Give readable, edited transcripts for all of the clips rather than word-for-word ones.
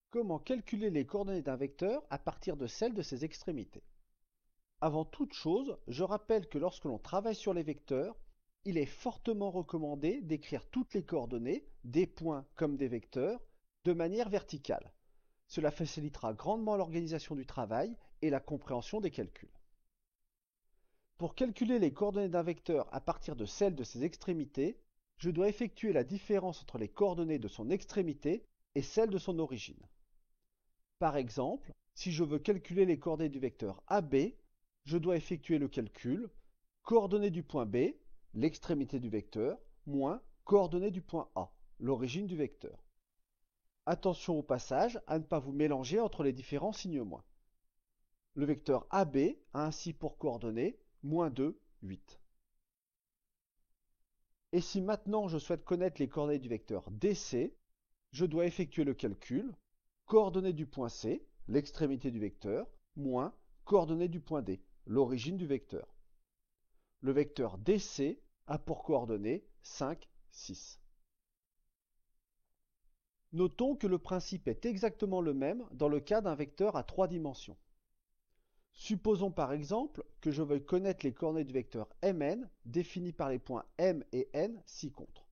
Comment calculer les coordonnées d'un vecteur à partir de celles de ses extrémités? Avant toute chose, je rappelle que lorsque l'on travaille sur les vecteurs, il est fortement recommandé d'écrire toutes les coordonnées, des points comme des vecteurs, de manière verticale. Cela facilitera grandement l'organisation du travail et la compréhension des calculs. Pour calculer les coordonnées d'un vecteur à partir de celles de ses extrémités, je dois effectuer la différence entre les coordonnées de son extrémité et celles de son origine. Par exemple, si je veux calculer les coordonnées du vecteur AB, je dois effectuer le calcul coordonnées du point B, l'extrémité du vecteur, moins coordonnées du point A, l'origine du vecteur. Attention au passage à ne pas vous mélanger entre les différents signes moins. Le vecteur AB a ainsi pour coordonnées moins 2, 8. Et si maintenant je souhaite connaître les coordonnées du vecteur DC, je dois effectuer le calcul coordonnées du point C, l'extrémité du vecteur, moins coordonnées du point D, l'origine du vecteur. Le vecteur DC a pour coordonnées 5, 6. Notons que le principe est exactement le même dans le cas d'un vecteur à 3 dimensions. Supposons par exemple que je veuille connaître les coordonnées du vecteur Mn définies par les points M et N ci-contre.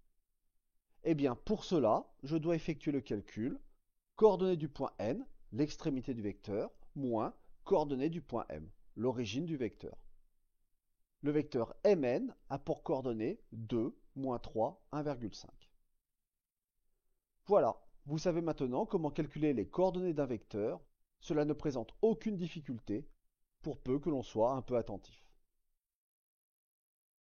Eh bien, pour cela, je dois effectuer le calcul coordonnées du point N, l'extrémité du vecteur, moins coordonnées du point M, l'origine du vecteur. Le vecteur Mn a pour coordonnées 2, moins 3, 1,5. Voilà, vous savez maintenant comment calculer les coordonnées d'un vecteur. Cela ne présente aucune difficulté, pour peu que l'on soit un peu attentif.